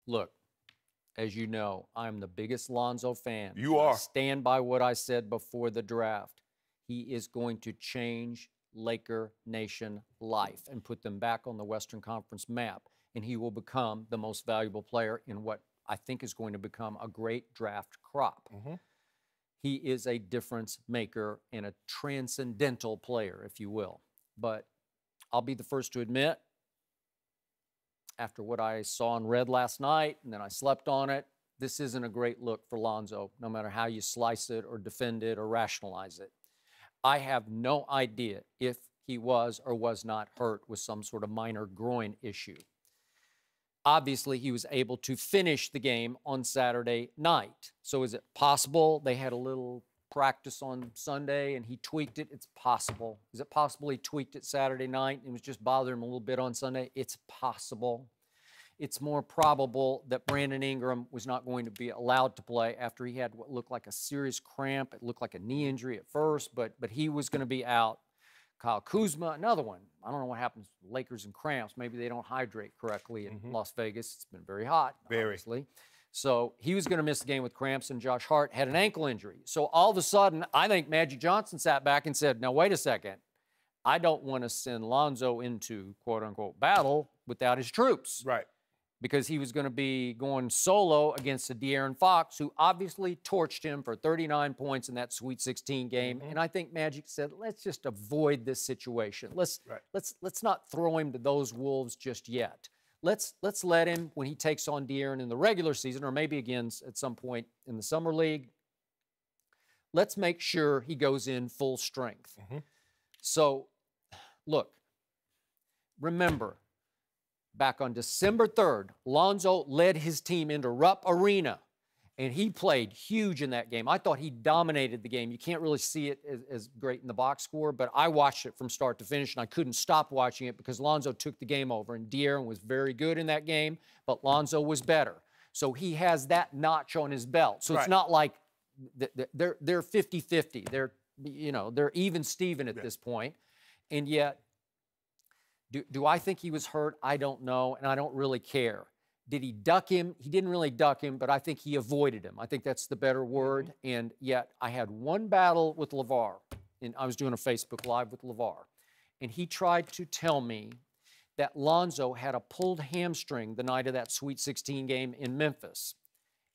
Look, as you know, I'm the biggest Lonzo fan. You are. I stand by what I said before the draft. He is going to change Laker Nation life and put them back on the Western Conference map. And he will become the most valuable player in what I think is going to become a great draft crop. He is a difference maker and a transcendental player, if you will. But I'll be the first to admit, after what I saw and read last night, and then I slept on it, this isn't a great look for Lonzo, no matter how you slice it or defend it or rationalize it. I have no idea if he was or was not hurt with some sort of minor groin issue. Obviously, he was able to finish the game on Saturday night. So is it possible they had a little practice on Sunday and he tweaked it? It's possible. Is it possible he tweaked it Saturday night and it was just bothering him a little bit on Sunday? It's possible. It's more probable that Brandon Ingram was not going to be allowed to play after he had what looked like a serious cramp. It looked like a knee injury at first, but he was going to be out. Kyle Kuzma, another one. I don't know what happens to Lakers and cramps. Maybe they don't hydrate correctly in Las Vegas. It's been very hot, obviously. So he was going to miss the game with cramps, and Josh Hart had an ankle injury. So all of a sudden, I think Magic Johnson sat back and said, now, wait a second. I don't want to send Lonzo into, quote-unquote, battle without his troops. Right. Because he was going to be going solo against a De'Aaron Fox, who obviously torched him for 39 points in that Sweet 16 game. And I think Magic said, let's just avoid this situation. Let's not throw him to those wolves just yet. Let's let him, when he takes on De'Aaron in the regular season, or maybe again at some point in the Summer League, let's make sure he goes in full strength. So, look, remember, back on December 3rd, Lonzo led his team into Rupp Arena, and he played huge in that game. I thought he dominated the game. You can't really see it as great in the box score, but I watched it from start to finish, and I couldn't stop watching it because Lonzo took the game over, and De'Aaron was very good in that game, but Lonzo was better. So he has that notch on his belt. So it's not like they're 50-50. They're even Steven at this point, and yet, do I think he was hurt? I don't know, and I don't really care. Did he duck him? He didn't really duck him, but I think he avoided him. I think that's the better word, and yet I had one battle with LeVar, and I was doing a Facebook Live with LeVar, and he tried to tell me that Lonzo had a pulled hamstring the night of that Sweet 16 game in Memphis.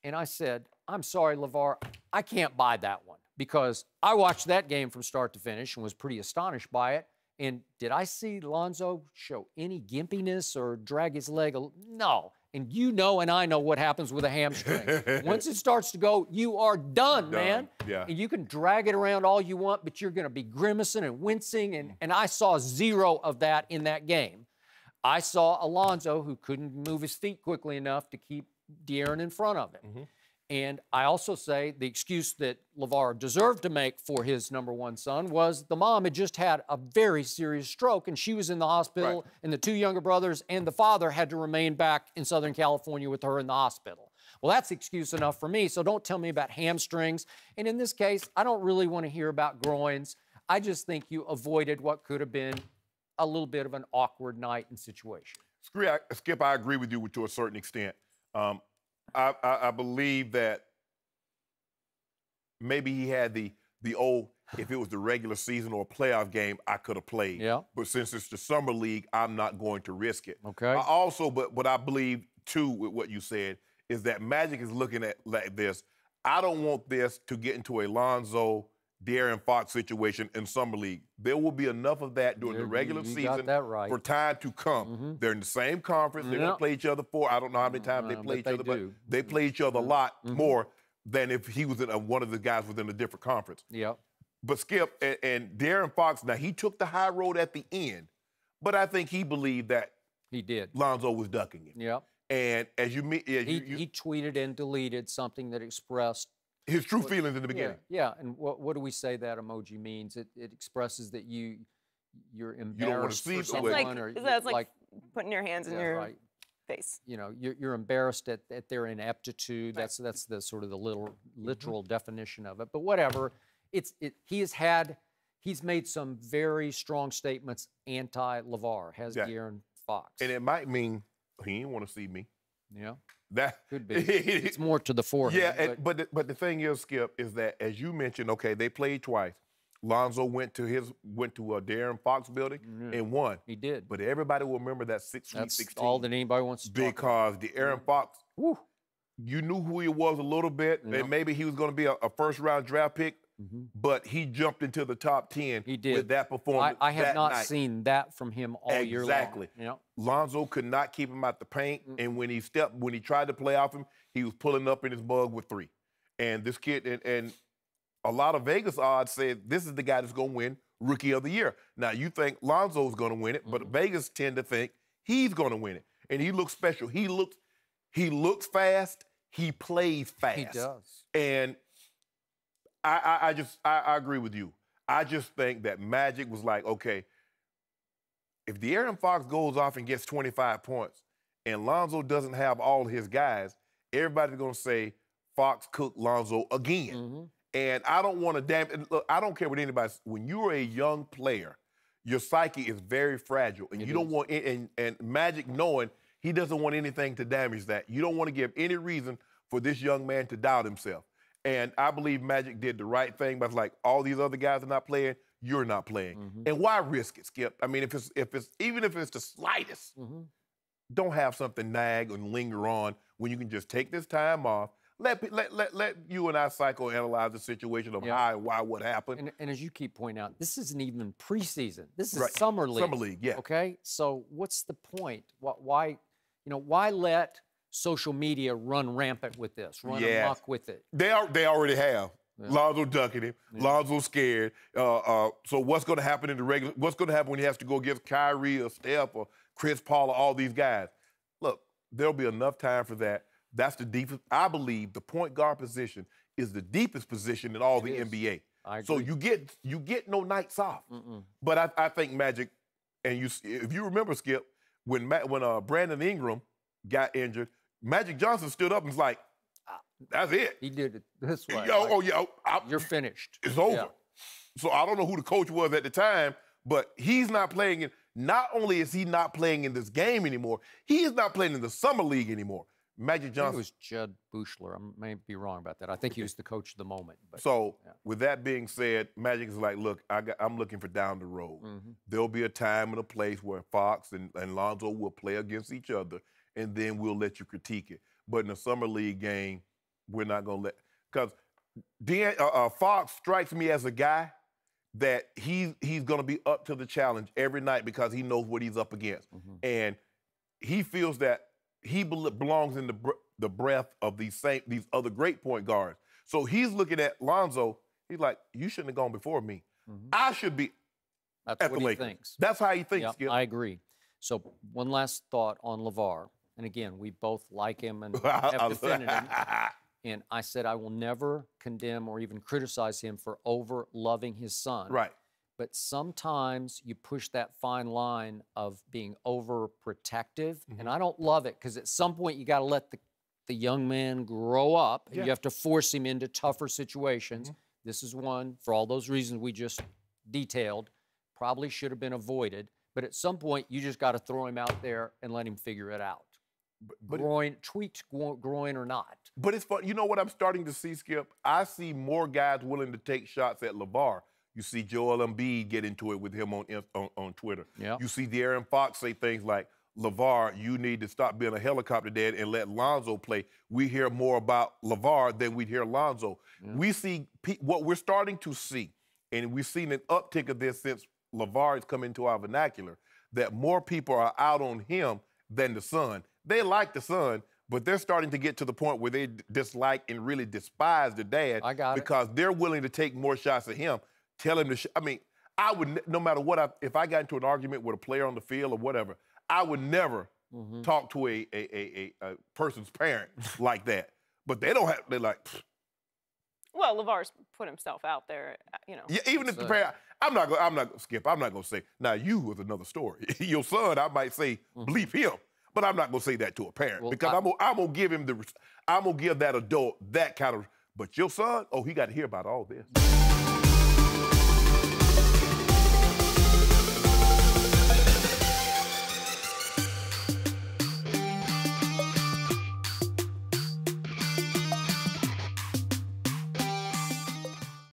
And I said, I'm sorry, LeVar, I can't buy that one because I watched that game from start to finish and was pretty astonished by it. And did I see Lonzo show any gimpiness or drag his leg? No. And you know and I know what happens with a hamstring. Once it starts to go, you are done, man. Yeah. And you can drag it around all you want, but you're going to be grimacing and wincing. And I saw zero of that in that game. I saw Alonzo who couldn't move his feet quickly enough to keep De'Aaron in front of him. And I also say the excuse that LeVar deserved to make for his #1 son was the mom had just had a very serious stroke, and she was in the hospital, and the two younger brothers and the father had to remain back in Southern California with her in the hospital. Well, that's excuse enough for me, so don't tell me about hamstrings. And in this case, I don't really want to hear about groins. I just think you avoided what could have been a little bit of an awkward night and situation. Skip, I agree with you to a certain extent. I believe that maybe he had the old, if it was the regular season or a playoff game, I could have played. Yeah. But since it's the summer league, I'm not going to risk it. Okay. I also, but what I believe, too, with what you said, is that Magic is looking at like this. I don't want this to get into a Lonzo, De'Aaron Fox situation in summer league. There will be enough of that during the regular season for time to come. They're in the same conference. They're going to play each other for, I don't know how many times they play each other, but they play each other a lot more than if he was in one of the guys within a different conference. But Skip and De'Aaron Fox, now he took the high road at the end, but I think he believed that he did. Lonzo was ducking him. And as you meet, he tweeted and deleted something that expressed his true feelings in the beginning. Yeah, and what do we say that emoji means? It expresses that you're embarrassed you don't want to see for someone. It's like putting your hands in your face. You know, you're embarrassed at their ineptitude. That's the sort of the literal definition of it. But whatever, he's made some very strong statements anti-LeVar, has De'Aaron Fox. And it might mean he didn't want to see me. Yeah. That could be. It's more to the forehead. Yeah, but the thing is, Skip, is that as you mentioned, okay, they played twice. Lonzo went to De'Aaron Fox building and won. He did. But everybody will remember that Sweet 16. That's all that anybody wants to talk about. Because De'Aaron Fox, you knew who he was a little bit, and maybe he was going to be a first-round draft pick, but he jumped into the top 10 with that performance. I have not seen that from him all year long. Exactly. Lonzo could not keep him out the paint, and when he tried to play off him, he was pulling up in his bug with 3. And this kid, and a lot of Vegas odds said this is the guy that's going to win Rookie of the Year. Now, you think Lonzo's going to win it, but Vegas tend to think he's going to win it. And he looks special. He looks fast. He plays fast. He does. And I agree with you. I just think that Magic was like, okay, if De'Aaron Fox goes off and gets 25 points and Lonzo doesn't have all his guys, everybody's going to say Fox cooked Lonzo again. And I don't want to look, I don't care what anybody says. When you're a young player, your psyche is very fragile. And you don't want and Magic knowing he doesn't want anything to damage that. You don't want to give any reason for this young man to doubt himself. And I believe Magic did the right thing, but it's like all these other guys are not playing, you're not playing. And why risk it, Skip? I mean, even if it's the slightest, don't have something nag and linger on when you can just take this time off. Let you and I psychoanalyze the situation of how and why, what happened. And as you keep pointing out, this isn't even preseason. This is summer league. Summer league, yeah. Okay, so what's the point? Why let social media run rampant with this, run amok with it? They already have. Lonzo ducking him. Lonzo's scared. So what's going to happen in the regular? What's going to happen when he has to go against Kyrie or Steph or Chris Paul or all these guys? Look, there'll be enough time for that. That's the deepest. I believe the point guard position is the deepest position in all the NBA. I agree. So you get no nights off. But I think Magic, and if you remember, Skip, when Brandon Ingram got injured, Magic Johnson stood up and was like, "That's it." He did it this way. You're finished. It's over. So I don't know who the coach was at the time, but he's not playing in. Not only is he not playing in this game anymore, he is not playing in the summer league anymore. Magic Johnson. I think it was Judd Buechler. I may be wrong about that. I think he was the coach of the moment. But, so with that being said, Magic is like, look, I'm looking for down the road. There'll be a time and a place where Fox and Lonzo will play against each other, and then we'll let you critique it. But in a summer league game, we're not going to let – because Fox strikes me as a guy that he's going to be up to the challenge every night because he knows what he's up against. And he feels that he belongs in the breath of these other great point guards. So he's looking at Lonzo. He's like, you shouldn't have gone before me. I should be That's at what the he Lakers. thinks. That's how he thinks, Skip. I agree. So one last thought on LeVar. And again, we both like him and have defended him. And I said I will never condemn or even criticize him for over-loving his son. Right. But sometimes you push that fine line of being overprotective, and I don't love it because at some point you got to let the young man grow up, and you have to force him into tougher situations. This is one, for all those reasons we just detailed, probably should have been avoided. But at some point, you just got to throw him out there and let him figure it out. Tweaked groin or not. But it's fun. You know what I'm starting to see, Skip? I see more guys willing to take shots at LeVar. You see Joel Embiid get into it with him on Twitter. You see De'Aaron Fox say things like, LeVar, you need to stop being a helicopter dad and let Lonzo play. We hear more about LeVar than we hear Lonzo. We see what we're starting to see, and we've seen an uptick of this since LeVar has come into our vernacular, that more people are out on him than the son. They like the son, but they're starting to get to the point where they dislike and really despise the dad because they're willing to take more shots at him. Tell him to I mean, I would, no matter what, if I got into an argument with a player on the field or whatever, I would never talk to a person's parent like that. But they don't have, they're like, pfft. Well, LeVar's put himself out there, you know. Yeah, even if the parent, I'm not going to say, now you was another story. Your son, I might say, bleep him. But I'm not going to say that to a parent because I'm going to give him I'm going to give that adult that kind of, but your son, oh, he got to hear about all this.